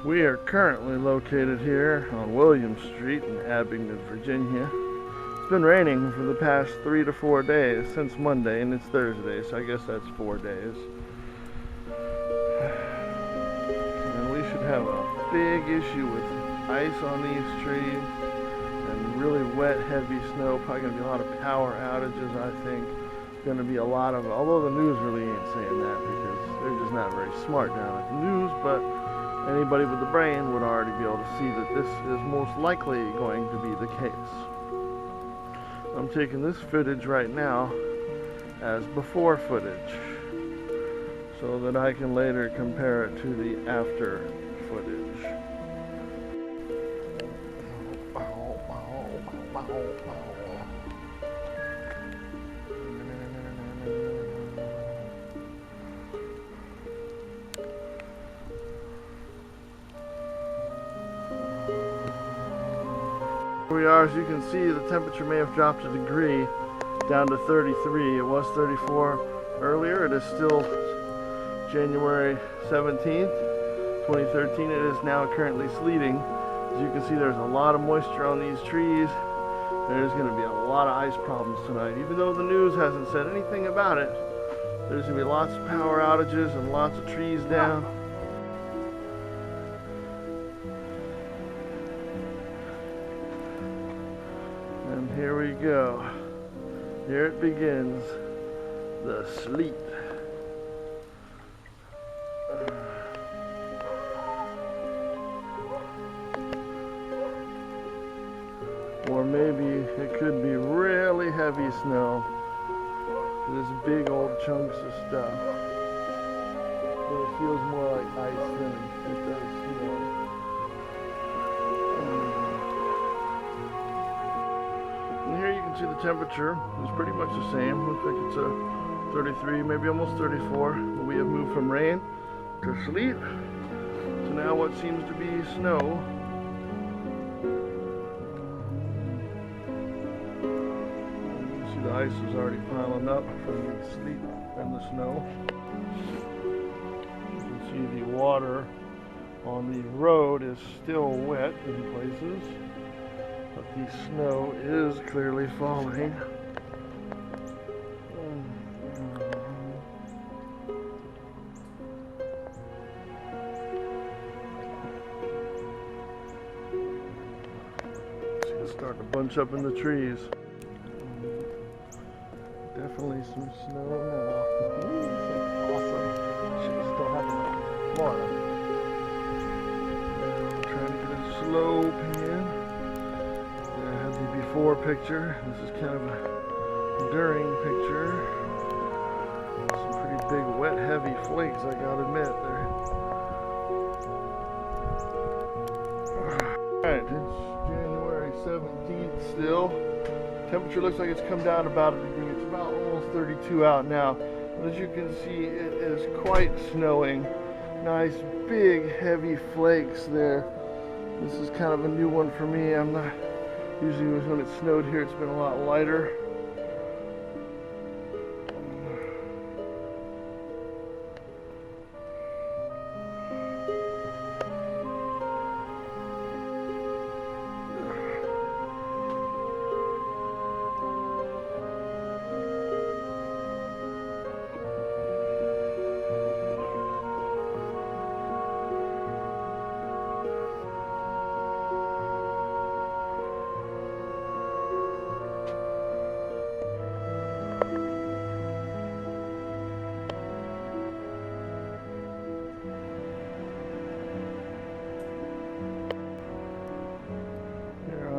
We are currently located here on William Street in Abingdon, Virginia. It's been raining for the past 3 to 4 days, since Monday, and it's Thursday, so I guess that's 4 days. And we should have a big issue with ice on these trees and really wet, heavy snow. Probably going to be a lot of power outages, I think. Going to be a lot of, although the news really ain't saying that because they're just not very smart down at the news, but anybody with the brain would already be able to see that this is most likely going to be the case. I'm taking this footage right now as before footage so that I can later compare it to the after footage. Here we are. As you can see, the temperature may have dropped a degree down to 33. It was 34 earlier. It is still January 17th, 2013. It is now currently sleeting. As you can see, there's a lot of moisture on these trees. There's going to be a lot of ice problems tonight. Even though the news hasn't said anything about it, there's going to be lots of power outages and lots of trees down. And here we go. Here it begins. The sleet. Or maybe it could be really heavy snow. There's big old chunks of stuff. But it feels more like ice than it does snow. And here you can see the temperature is pretty much the same. Looks like it's a 33, maybe almost 34. But we have moved from rain to sleet to now what seems to be snow. The ice is already piling up from the sleet and the snow. You can see the water on the road is still wet in places, but the snow is clearly falling. It's starting to bunch up in the trees. Definitely some snow now. Ooh, so awesome. She's still having a Florida. Trying to get a slow pan. There I have the before picture. This is kind of a during picture. Some pretty big, wet, heavy flakes, I gotta admit. Alright, it's January 17th still. Temperature looks like it's come down about a degree. It's about almost 32 out now. But as you can see, it is quite snowing. Nice big heavy flakes there. This is kind of a new one for me. I'm not usually when it snowed here, it's been a lot lighter.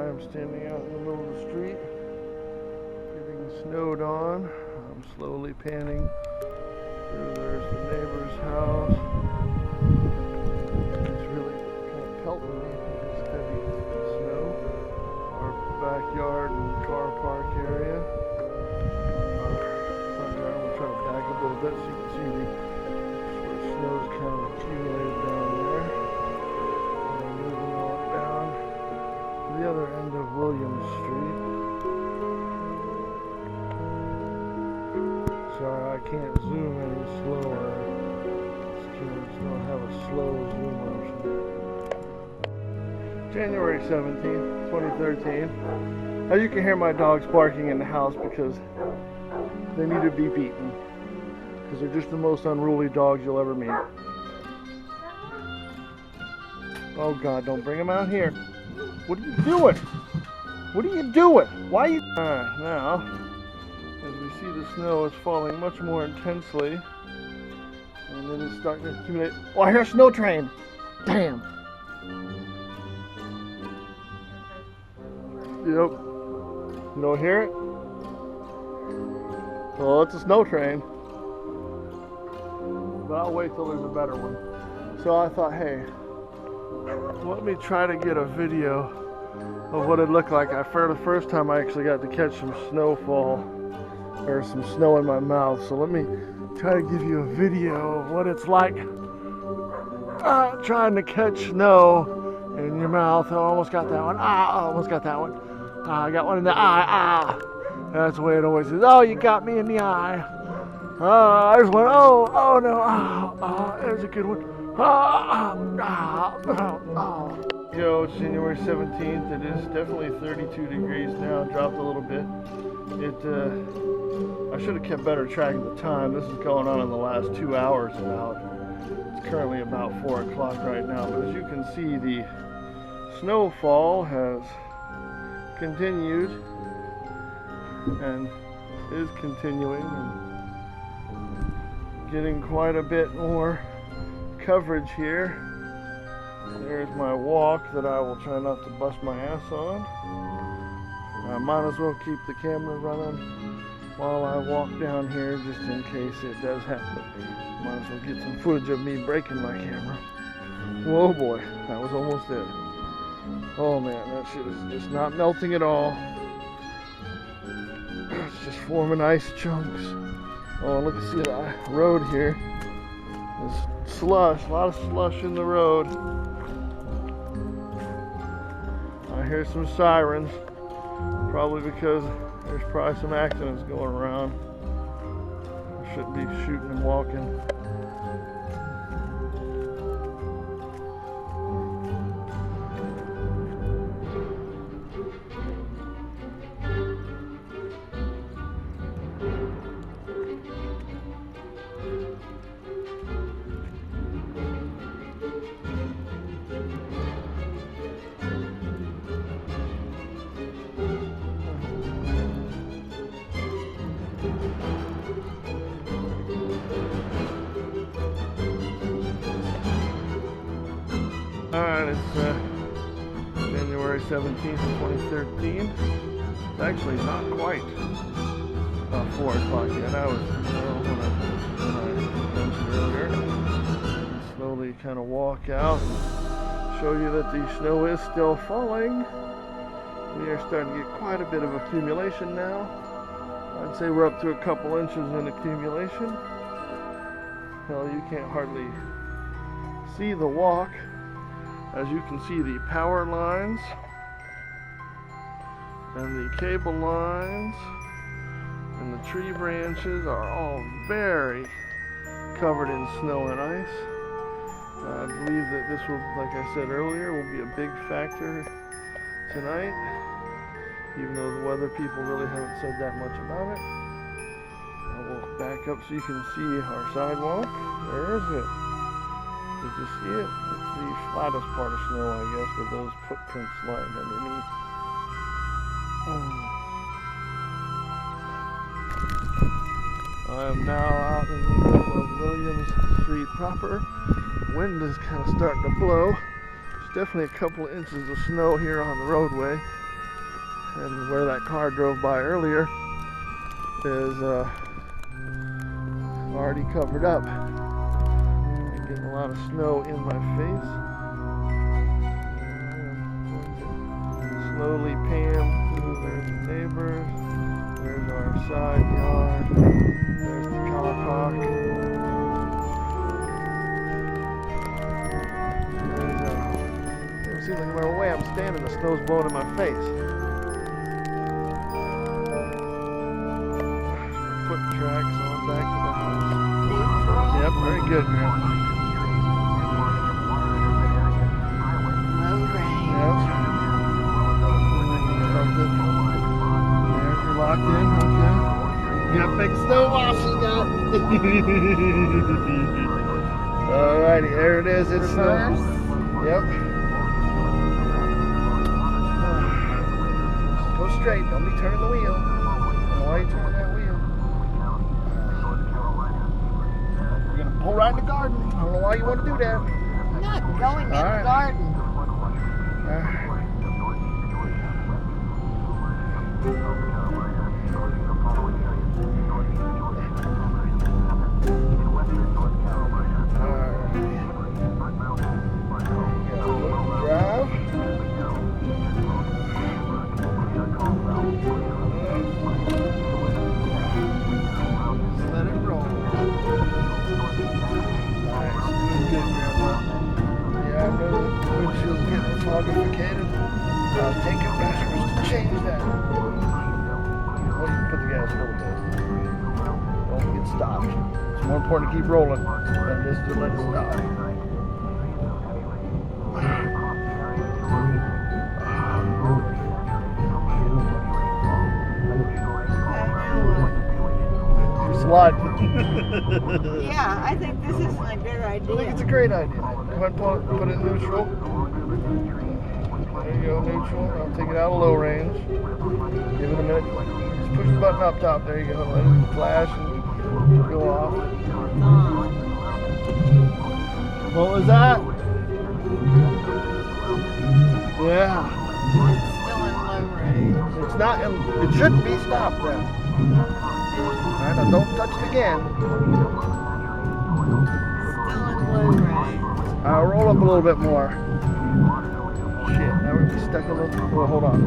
I'm standing out in the middle of the street, getting snowed on. I'm slowly panning through. There's the neighbor's house. It's really kind of pelting me with this heavy snow. Our backyard and car park area. Our front yard. I'm going to try to back up a little bit so you can see the sort of snow's kind of accumulated down there. The other end of William Street. Sorry, I can't zoom any slower. These cameras don't have a slow zoom option. January 17th, 2013. As you can hear my dogs barking in the house because they need to be beaten. Because they're just the most unruly dogs you'll ever meet. Oh God, don't bring them out here. What are you doing? What are you doing? Why are you... Alright, now, as we see the snow is falling much more intensely. And it is starting to accumulate. Oh, I hear a snow train! Damn! Yep. You don't hear it? Well, it's a snow train. But I'll wait till there's a better one. So I thought, hey, let me try to get a video of what it looked like. For the first time I actually got to catch some snowfall, or some snow in my mouth. So let me try to give you a video of what it's like trying to catch snow in your mouth. I almost got that one. I almost got that one. I got one in the eye. That's the way it always is. Oh, you got me in the eye. There's one. Oh no. There's a good one. Yo, it's January 17th. It is definitely 32 degrees now. Dropped a little bit. I should have kept better track of the time. This is going on in the last 2 hours about. It's currently about 4 o'clock right now. But as you can see, the snowfall has continued and is continuing and getting quite a bit more coverage here. There's my walk that I will try not to bust my ass on. I might as well keep the camera running while I walk down here just in case it does happen. Might as well get some footage of me breaking my camera. Whoa boy, that was almost it. Oh man, that shit is just not melting at all. It's just forming ice chunks. Oh, look at the road here. There's slush, a lot of slush in the road. I hear some sirens, probably because there's probably some accidents going around. I shouldn't be shooting and walking. Alright, it's January 17th, 2013. It's actually not quite 4 o'clock yet. I was, when I mentioned earlier, slowly kind of walk out and show you that the snow is still falling. We are starting to get quite a bit of accumulation now. I'd say we're up to a couple inches in accumulation. Hell, you can't hardly see the walk. As you can see, the power lines and the cable lines and the tree branches are all very covered in snow and ice. I believe that this will, like I said earlier, will be a big factor tonight, even though the weather people really haven't said that much about it. I will back up so you can see our sidewalk. There is it. Did you see it? It's the flattest part of snow, I guess, with those footprints lying underneath. I am now out in the middle of Williams Street proper. Wind is kind of starting to blow. There's definitely a couple of inches of snow here on the roadway. And where that car drove by earlier is already covered up. Getting a lot of snow in my face. Slowly pan through. There's the neighbors. There's our side yard. There's the car park. It seems like no matter where I'm standing, the snow's blowing in my face. Foot tracks on back to the house. Yep, very good, Grandma. Yep. big snowball she got. Alrighty, there it is. It's Reverse. Yep. Go straight. Don't be turning the wheel. Why are you turning that wheel? You're gonna pull right in the garden. I don't know why you want to do that. I'm not going in the Alright. garden. Alright. Drive. Just let it roll. Nice. Good, Grandma. Yeah, I know the windshield's getting foggificated. I'll take it measures to change that. Well, you can put the gas a little bit. Don't get stopped. It's more important to keep rolling than it is to let it stop. You're sliding. Yeah, I think this is my good I think idea. it's a great idea. Go ahead and put it in neutral. There you go, neutral. I'll take it out of low range. Give it a minute. Just push the button up top. There you go. Let it flash and go off. What was that? Yeah. It's still in low range. It's not. It shouldn't be stopped then. Alright, now don't touch it again. Still in low range. Roll up a little bit more. Shit, now we're gonna be stuck a little. Oh, hold on.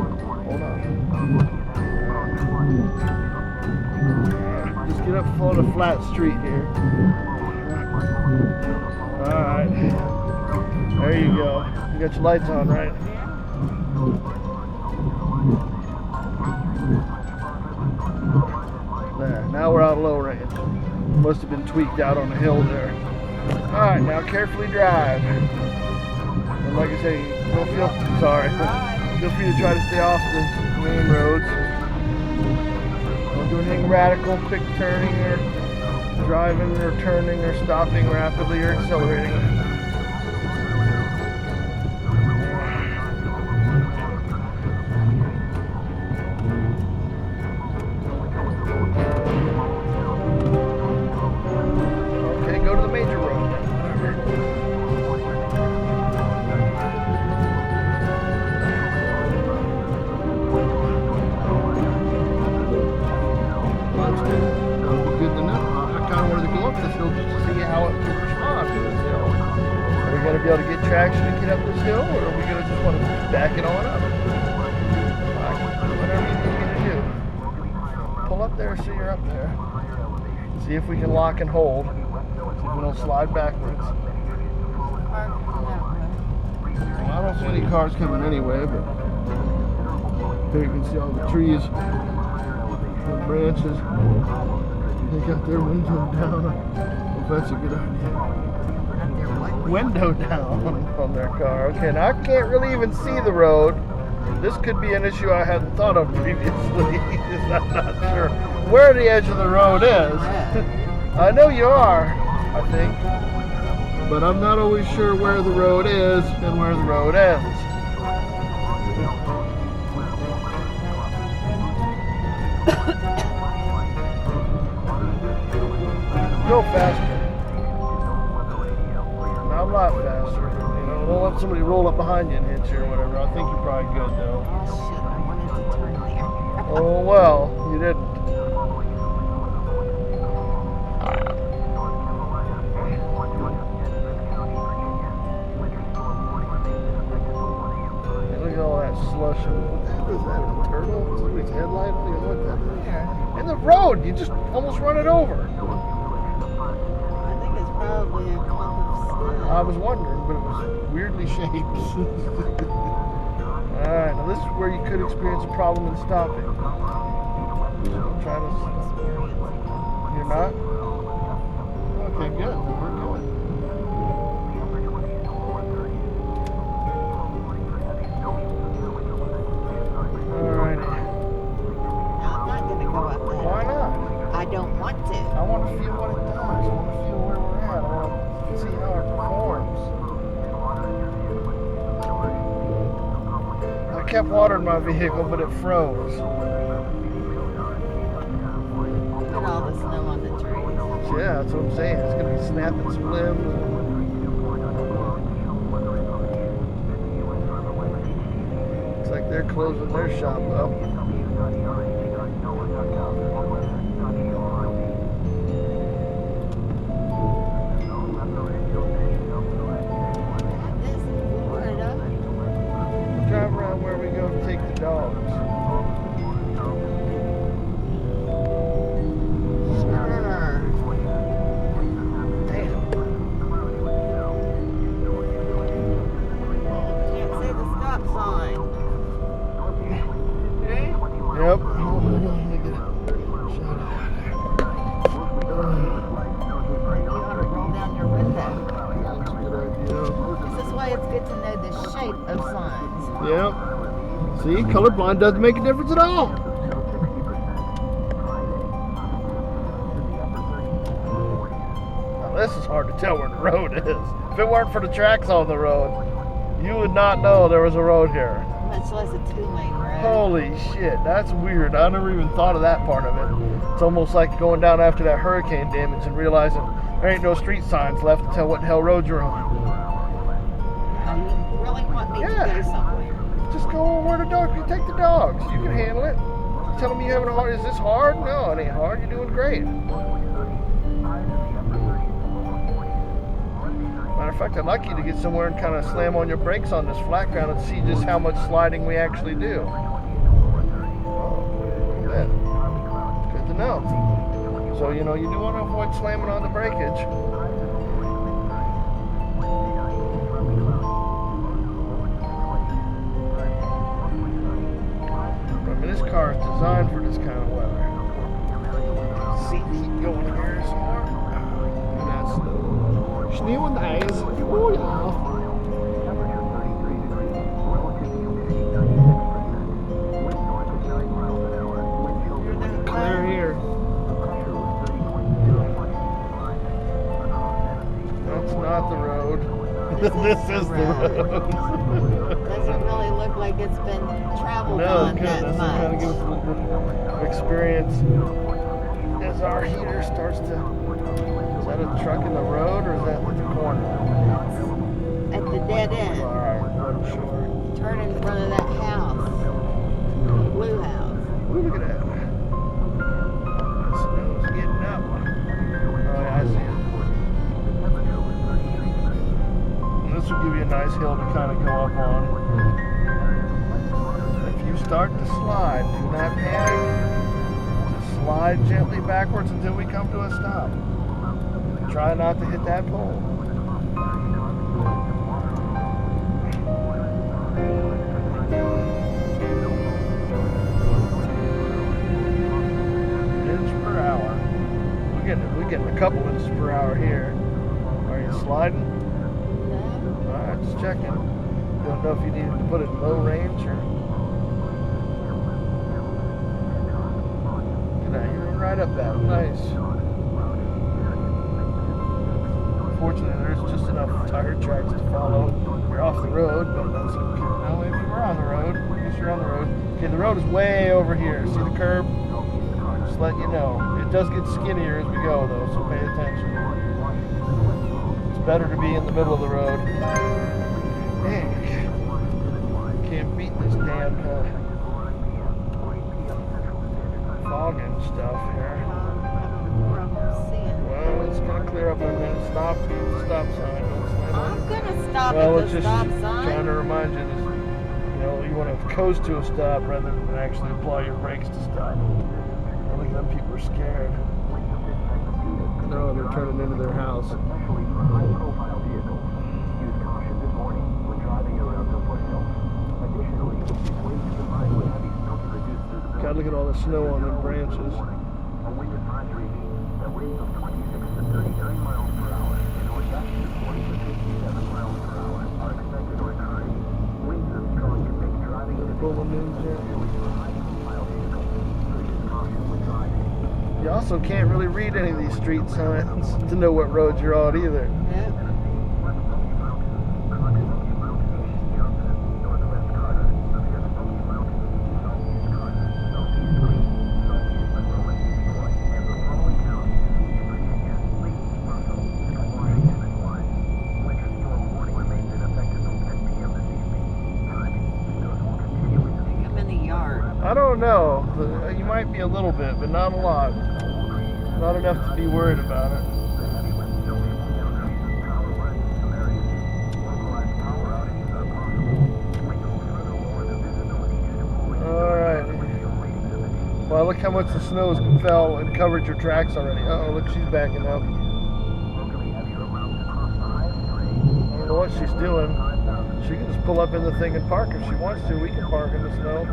Hold on. Just get up on the flat street here. Alright. There you go. You got your lights on, right? There. Now we're out of low range. Must have been tweaked out on the hill there. Alright, now carefully drive. And like I say, feel free to try to stay off the main roads. Don't do anything radical, quick turning or driving or turning or stopping rapidly or accelerating. Okay, go to the major road. Good to know. I kind of wanted to go up this hill just to see how it would respond to this hill. Are we going to be able to get traction to get up this hill, or are we going to just want to back it on up? Whatever you need me to do. Pull up there so you're up there. See if we can lock and hold. See if we don't slide backwards. Well, I don't see any cars coming anyway, but here you can see all the trees. The branches, they got their window down. Well, that's a good idea. Window down on their car. Okay, now I can't really even see the road. This could be an issue I hadn't thought of previously. I'm not sure where the edge of the road is. I know you are, I think, but I'm not always sure where the road is and where the road ends. Go faster. Not a lot faster. You know, don't let somebody roll up behind you and hit you or whatever. I think you're probably good though. Oh shit, I wanted to turn there. Oh well, you didn't. Hey, look at all that slush. What the heck is that? A turtle? Somebody's headlight? I don't even know what that is. Where? In the road, you just almost run it over. I think it's probably a clump of snow. I was wondering, but it was weirdly shaped. Alright, now this is where you could experience a problem in stopping. I'm trying to... You're not? Okay, good. We're good. Alright. I'm not going to go up there. Why not? I don't kept water in my vehicle, but it froze. Look at all the snow on the trees. Yeah, that's what I'm saying. It's gonna be snapping some limbs. Looks like they're closing their shop up. This is Florida. Drive around where we go to take the dogs. Sure. Damn. Can't see the stop sign. Right? Yep. Hold on, let me get a shot You ought to roll down your window. That's a good idea. This is why it's good to know the shape of signs. Yep. See, colorblind doesn't make a difference at all. Now, this is hard to tell where the road is. If it weren't for the tracks on the road, you would not know there was a road here. Much less a 2-lane road. Holy shit, that's weird. I never even thought of that part of it. It's almost like going down after that hurricane damage and realizing there ain't no street signs left to tell what the hell road you're on. Now, you really want me Yeah. to go somewhere? Just go where the dogs, you take the dogs. You can handle it. Tell them you having a hard, is this hard? No, it ain't hard. You're doing great. Matter of fact, I'd like you to get somewhere and kind of slam on your brakes on this flat ground and see just how much sliding we actually do. Oh, look at that. Good to know. So, you know, you do want to avoid slamming on the breakage. I mean, this car is designed for this kind of weather. Seat heat going here some more. Look at that snow. Sneeuw and ice. Oh, yeah. Clear here. That's not the road. This is the road. Doesn't really look like it's been traveled No, on goodness. that It kind of much. gives us a little bit of experience as our heater starts to. Is that a truck in the road or is that at the corner? At the dead end. Alright, I'm sure. Turn in front of that house. Blue house. Ooh, look at that. The snow's getting up. Oh, yeah, I see it. And this will give you a nice hill to kind of go up on. If you start to slide, do not panic. Just slide gently backwards until we come to a stop. Try not to hit that pole. Inch per hour. We're getting a couple inches per hour here. Are you sliding? No. Alright, just checking. Don't know if you needed to put it in low range or. You're right up that. Nice. Fortunately, there's just enough tire tracks to follow. You're off the road, but that's okay. No, if you were on the road, I guess you're on the road. Okay, the road is way over here. See the curb? Just letting you know. It does get skinnier as we go, though, so pay attention. It's better to be in the middle of the road. Dang. Can't beat this damn fog and stuff here. Well, it's going to clear up in a minute. Stop at the stop sign. Don't slam on I'm it. gonna stop Well, at it's the just stop trying sign. to remind you that, you know, you want to coast to a stop rather than actually apply your brakes to stop. I think them people are scared. No, they're turning into their house. God, look at all the snow on them branches. You also can't really read any of these street signs to know what roads you're on either. Yep. don't know. You might be a little bit, but not a lot. Not enough to be worried about it. Alright. Well, look how much the snow fell and covered your tracks already. Uh-oh, look, she's backing up. I don't know what she's doing. She can just pull up in the thing and park if she wants to. We can park in the snow.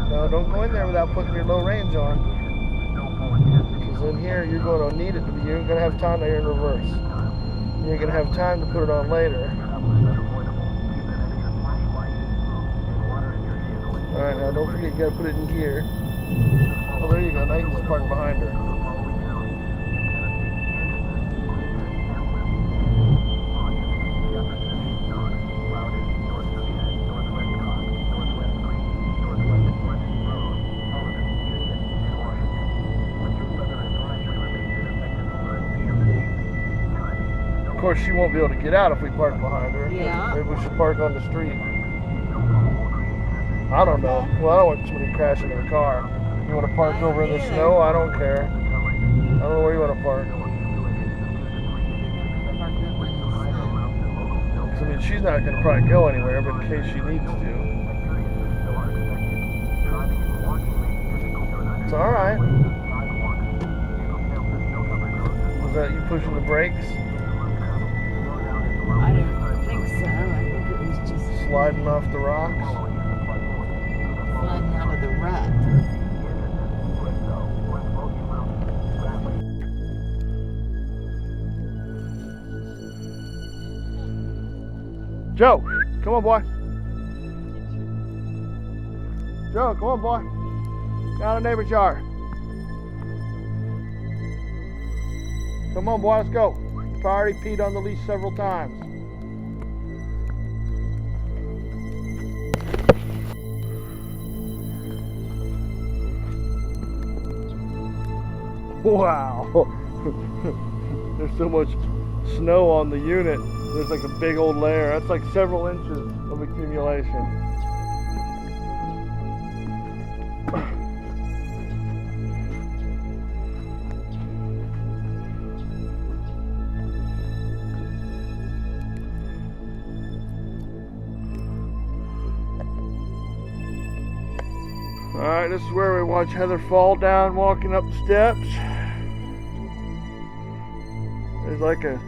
No, don't go in there without putting your low range on. Because in here, you're going to need it. You're going to have time to in reverse. You're going to have time to put it on later. Alright, now don't forget you got to put it in gear. Oh, there you go. Now you can just park behind her. Of course, she won't be able to get out if we park behind her. Yeah. Maybe we should park on the street. I don't know. Well, I don't want somebody crashing in a car. You want to park over in the snow? I don't care. I don't know where you want to park. I mean, she's not going to probably go anywhere, but in case she needs to. It's alright. Was that you pushing the brakes? I don't think so. I think it was just Sliding off the rocks? sliding out of the rut. Joe, come on, boy. Joe, come on, boy. Down the neighbor's yard. Come on, boy, let's go. You've already peed on the leash several times. Wow. There's so much snow on the unit. There's like a big old layer. That's like several inches of accumulation. Alright, this is where we watch Heather fall down walking up the steps. There's like an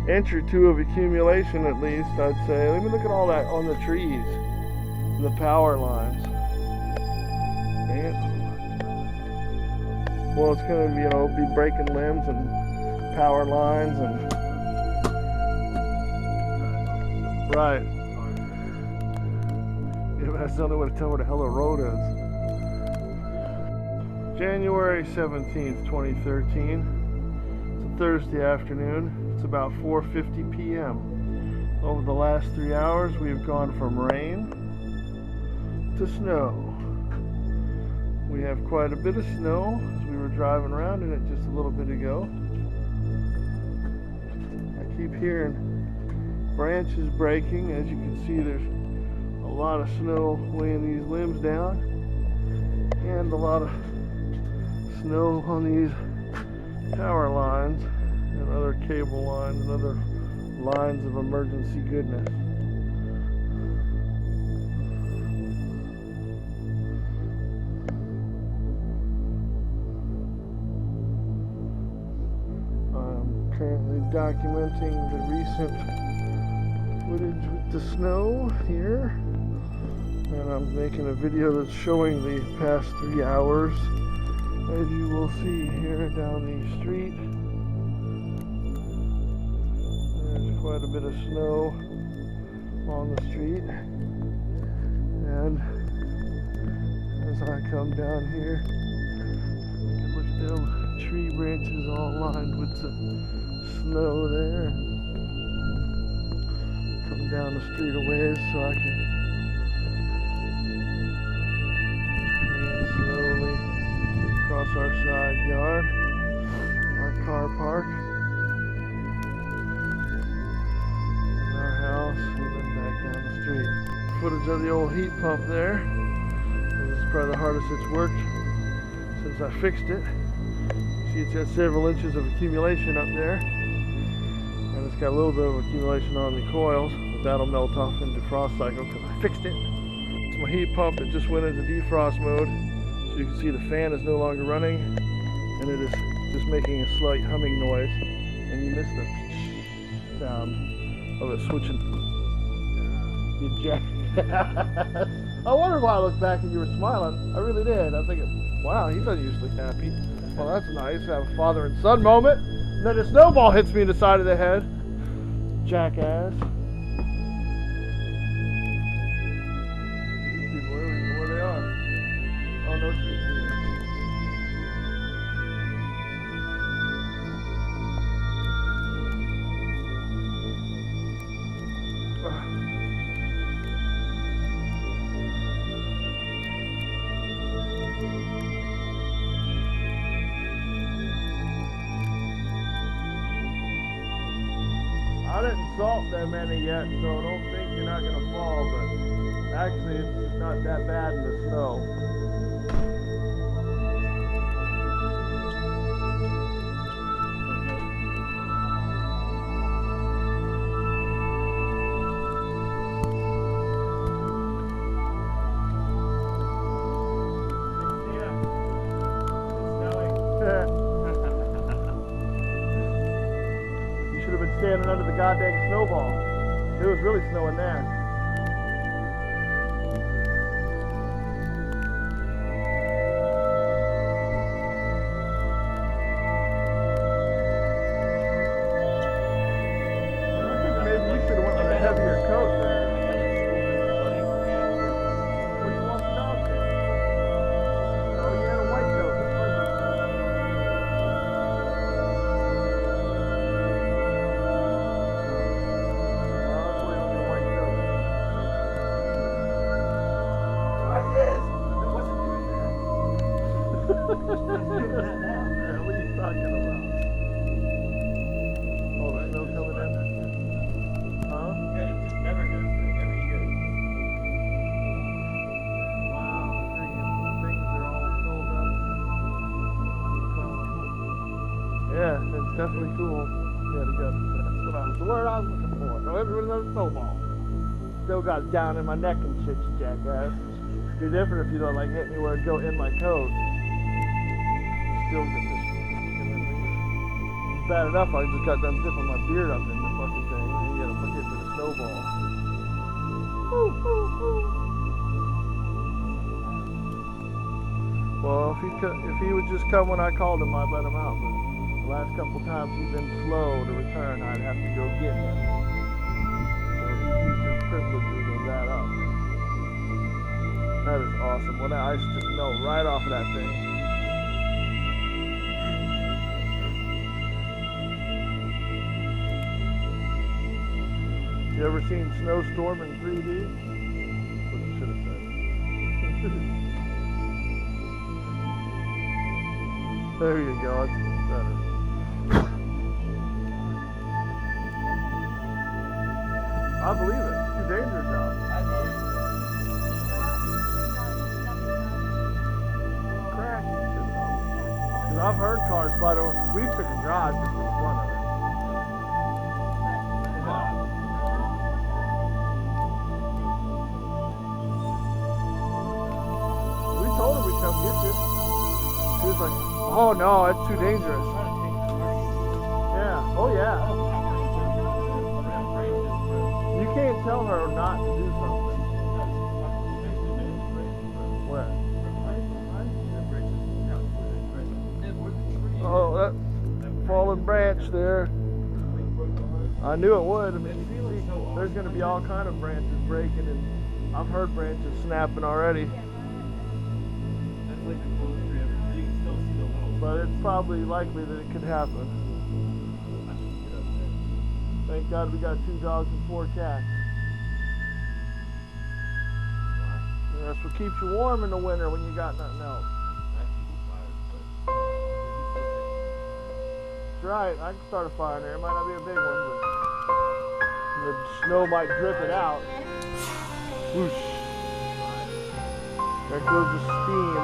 inch or two of accumulation at least, I'd say. Let me look at all that on the trees and the power lines. Dang it. Well, it's going to, be breaking limbs and power lines and... Right. Yeah, but that's the only way to tell where the hell the road is. January 17th, 2013. It's a Thursday afternoon. It's about 4:50 p.m. Over the last 3 hours, we have gone from rain to snow. We have quite a bit of snow as we were driving around in it just a little bit ago. I keep hearing branches breaking. As you can see, there's a lot of snow weighing these limbs down, and a lot of snow on these power lines and other cable lines and other lines of emergency goodness. I'm currently documenting the recent footage with the snow here, and I'm making a video that's showing the past 3 hours. As you will see here down the street, there's quite a bit of snow on the street, and as I come down here, look at them tree branches all lined with the snow there. Come down the street a ways so I can slowly across our side yard, our car park, and our house, and then back down the street. footage of the old heat pump there. This is probably the hardest it's worked since I fixed it. See, it's got several inches of accumulation up there. And it's got a little bit of accumulation on the coils, but that'll melt off in defrost cycle because I fixed it. It's my heat pump that just went into defrost mode. So you can see the fan is no longer running, and it is just making a slight humming noise. And you missed the sound of it switching. You jackass. I wondered why I looked back and you were smiling. I really did. I'm thinking, wow, he's unusually happy. Well, that's nice. Have a father and son moment. And then a snowball hits me in the side of the head. Jackass. These people, I don't even know where they are. Oh, no, she's here. I didn't salt that many yet, so don't think you're not going to fall, but actually it's not that bad in the snow. Standing under the goddamn snowball. It was really snowing there. I think maybe you should have went with a heavier coat there. What do you want the dog to? Oh, you had a white coat. What are you talking about? Oh, the snow coming in? Huh? Yeah, it just never goes through every year. Wow, freaking things are all filled up. Yeah, it's definitely cool. Yeah, that's the word I was looking for. So everyone knows snowball. Still got it down in my neck and shit, you jackass. It'd be different if you don't like hit me where it go in my coat. Still get this. It's bad enough I just got done dipping my beard up in the fucking thing, and you gotta hit with a snowball. Well, if he would just come when I called him, I'd let him out. But the last couple times he's been slow to return, I'd have to go get him. So he used his privileges of that up. That is awesome. Well, that ice just melted right off of that thing. You ever seen Snowstorm in 3D? That's what you should have said. There you go, it's better. I believe it. It's too dangerous out. Crash. Because I've heard cars slide over. We took a drive just for the fun of it. Told her we'd come get you. She was like, oh no, it's too dangerous. Yeah, oh yeah. You can't tell her not to do something. Where? Oh, that fallen branch there. I knew it would. I mean, there's going to be all kind of branches breaking, and I've heard branches snapping already. But it's probably likely that it could happen. Thank God we got 2 dogs and 4 cats. And that's what keeps you warm in the winter when you got nothing else. That's right, I can start a fire in there. It might not be a big one, but the snow might drip it out. Whoosh. There goes the steam.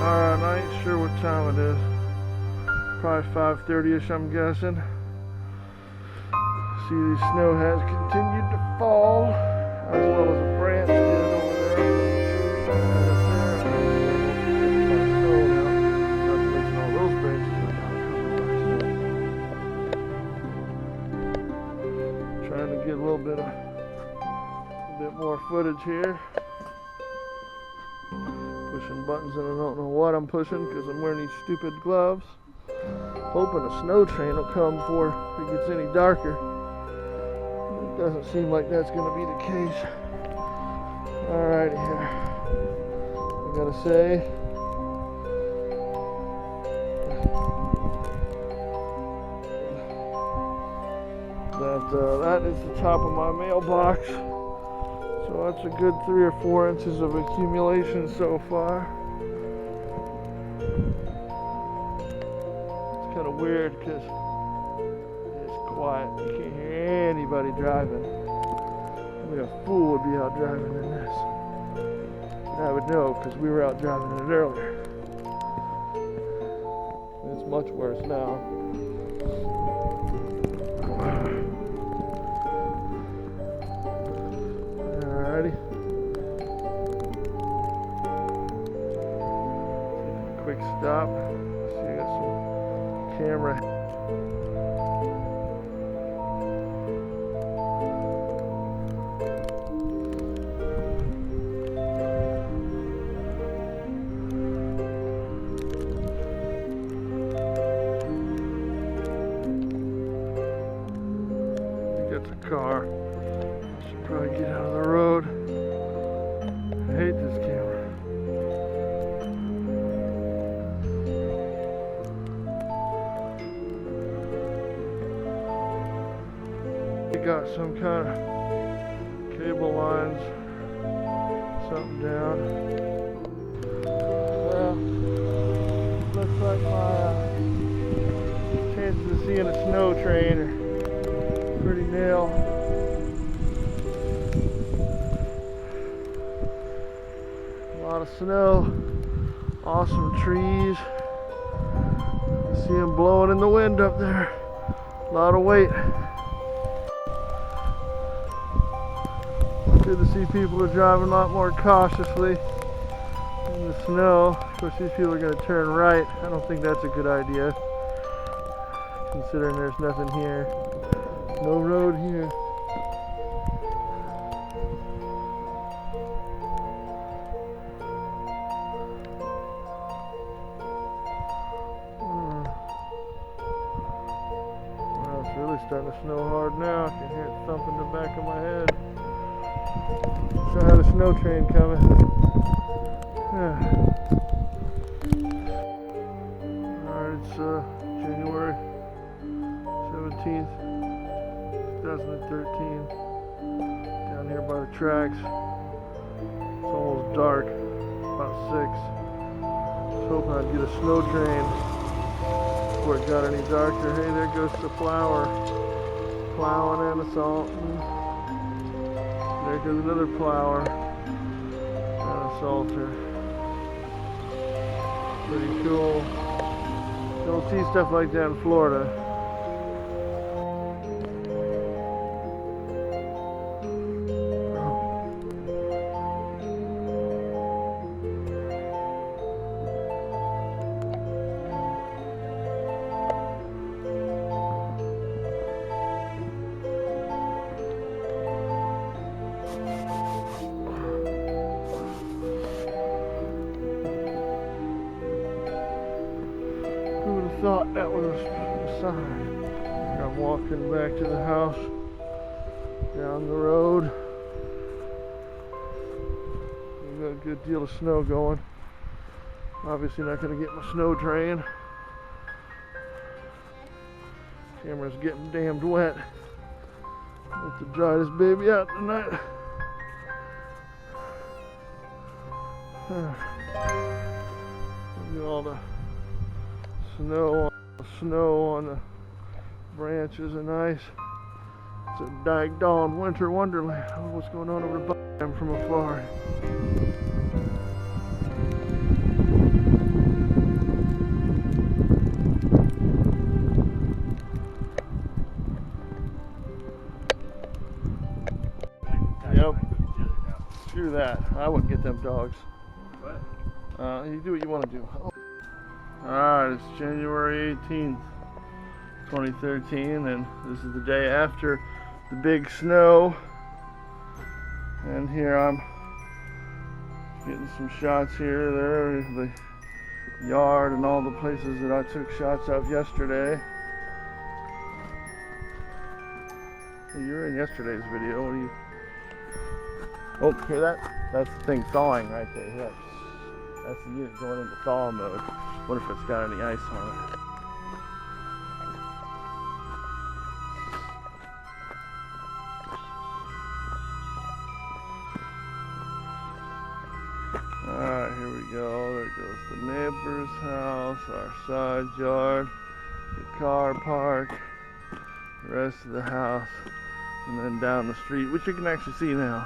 Alright, I ain't sure what time it is. Probably 5:30ish, I'm guessing. See, these snow has continued to fall, as well as a branch did over there. Not to mention all those branches are now covered by snow. Trying to get a little bit more footage here. Pushing buttons and I don't know what I'm pushing because I'm wearing these stupid gloves. Hoping a snow train will come before it gets any darker. It doesn't seem like that's going to be the case. Alrighty here. I gotta say, that is the top of my mailbox. So that's a good 3 or 4 inches of accumulation so far. It's kind of weird because it's quiet. You can't hear anybody driving. Only a fool would be out driving in this. And I would know because we were out driving in it earlier. It's much worse now. Alrighty. Quick stop. See, I got some camera. Car. Should probably get out of the road. I hate this camera. We got some kind of cable lines, something down. Well, looks like my chances of seeing a snow train are pretty nil. A lot of snow, awesome trees. See them blowing in the wind up there. A lot of weight. Good to see people are driving a lot more cautiously in the snow. Of course, these people are going to turn right. I don't think that's a good idea, considering there's nothing here. No road here. Well, it's really starting to snow hard now. I can hear it thumping the back of my head. So I had a snow train coming. Alright, it's January 17th. 2013, down here by the tracks. It's almost dark, about 6. I was hoping I'd get a snow train before it got any darker. Hey, there goes the plower, plowing and assaulting. There goes another plower and assaulter. Pretty cool. You don't see stuff like that in Florida. Thought that was a sign. I'm walking back to the house down the road. We've got a good deal of snow going. Obviously not going to get my snow train. Camera's getting damned wet. Have to dry this baby out tonight. Look at all the snow on the branches are nice. It's a daggone winter wonderland. Oh, what's going on over the from afar? Yep. Screw that. I wouldn't get them dogs. What? You do what you want to do. Alright, it's January 18th, 2013, and this is the day after the big snow. And here I'm getting some shots here, there, the yard and all the places that I took shots of yesterday. Hey, you were in yesterday's video. What are you? Oh, hear that? That's the thing thawing right there. That's the unit going into thaw mode. What if it's got any ice on it? Alright, here we go. There goes the neighbor's house, our side yard, the car park, the rest of the house, and then down the street, which you can actually see now.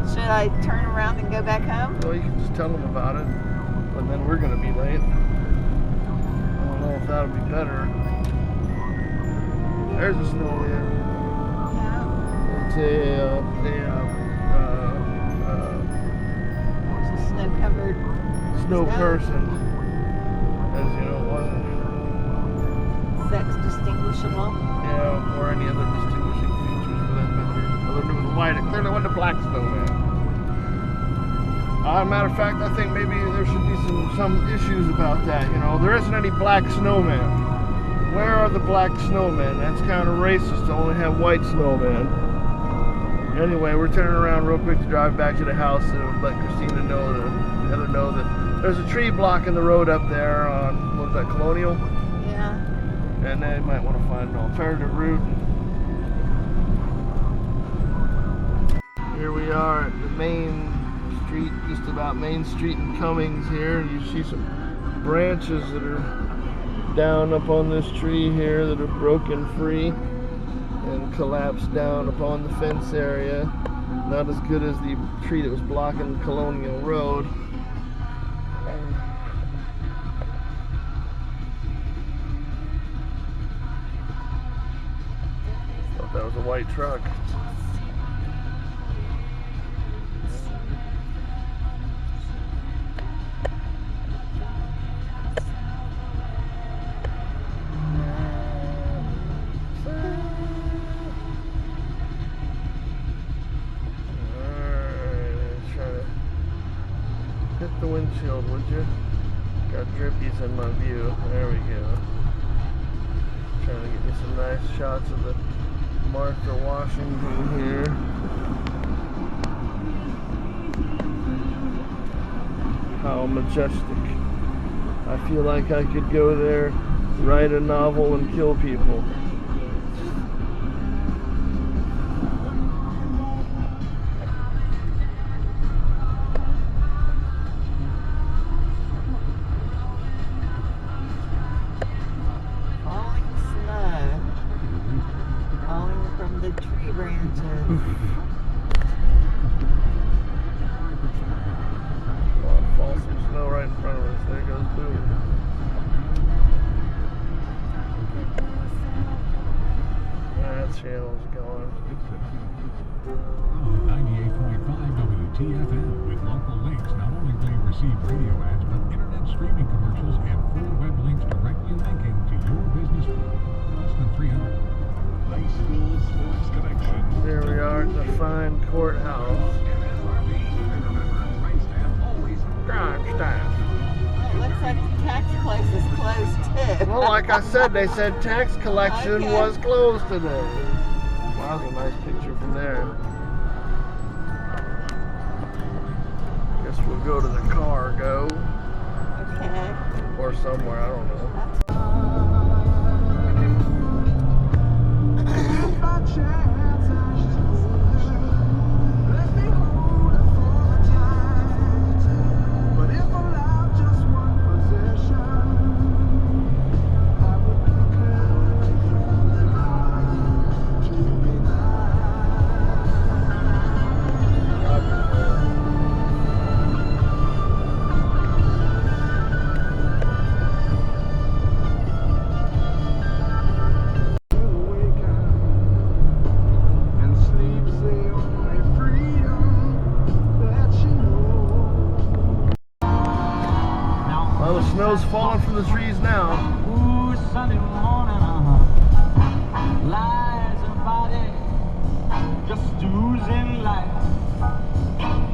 Should I turn around and go back home? Well, you can just tell them about it, but then we're going to be late. I don't know if that'll be better. There's a snowman. Yeah. It's There's a snow-covered snow person. As you know, it wasn't. sex distinguishable. Yeah, or any other distinguishing features for that matter. Other than it was white, it clearly wasn't a black snowman. Matter of fact, I think maybe there should be some issues about that. You know, there isn't any black snowman. Where are the black snowmen? That's kind of racist to only have white snowmen. Anyway, we're turning around real quick to drive back to the house and let Christina know, let her know that there's a tree blocking the road up there on, what was that, Colonial? Yeah. And they might want to find an alternative route. Here we are at the main street, just about Main Street in Cummings here. You see some branches that are down up on this tree here that have broken free and collapsed down upon the fence area. Not as good as the tree that was blocking Colonial Road. Thought that was a white truck. Hit the windshield, would you? Got drippies in my view. There we go. Trying to get me some nice shots of the Martha Washington here. How majestic. I feel like I could go there, write a novel, and kill people. Fall some snow right in front of us. There goes Boom. That channel's going. 98.5 WTFM with local links. Not only will you receive radio ads, but internet streaming commercials and full web links directly linking to your business. Less than 300. High school sports connection. There we are at the fine courthouse. Crime staff. It looks like the tax place is closed too. Well, like I said, they said tax collection Okay. was closed today. Wow, that's a nice picture from there. Guess we'll go to the cargo. Okay. Or somewhere, I don't know. falling from the trees now. Ooh, Sunday morning, lies a body just oozing light,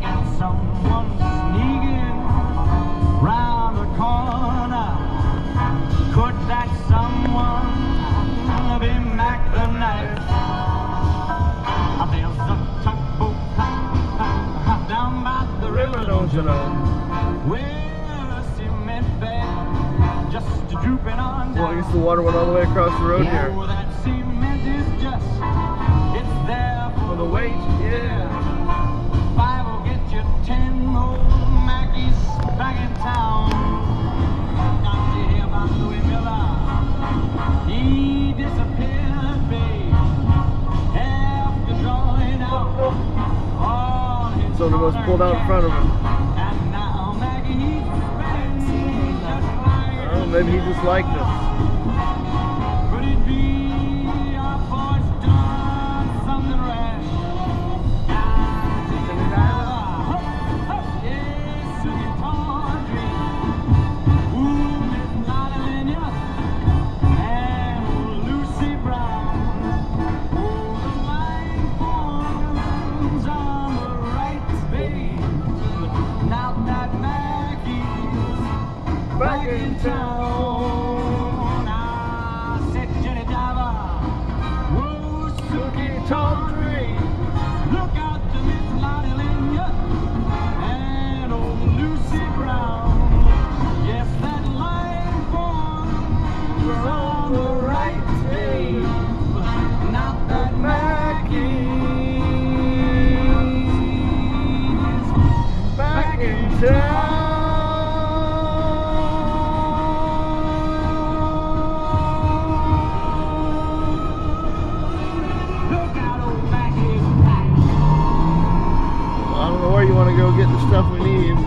and someone sneaking round the corner. Could that someone be Mac the Knife? There's a tugboat down by the river, Don't you know? with a cement bag just drooping on Well, I down. guess the water went all the way across the road here. Oh, that cement is just, it's there for the weight, yeah. 5 will get you 10 old Mackies back in town. Got you hear about Louis Miller? He disappeared, babe, after drawing out all his Somebody must pulled out in front of him. and now Maggie, he's spending just like Oh, maybe he just liked us. could it be our boy's done something rash? Yes, sweet Audrey. Ooh, Miss Madeline, and Lucy Brown. Oh, the line forms on the right, babe. Now that Maggie's back in town, I said, Jenny Diver, whoa, Suki Tawdry, look out to Miss Lottie Linya and old Lucy Brown. Yes, that line forms on the right, babe. Not that Maggie's back in town. Look out, old Maggie's back. I don't know where you want to go get the stuff we need.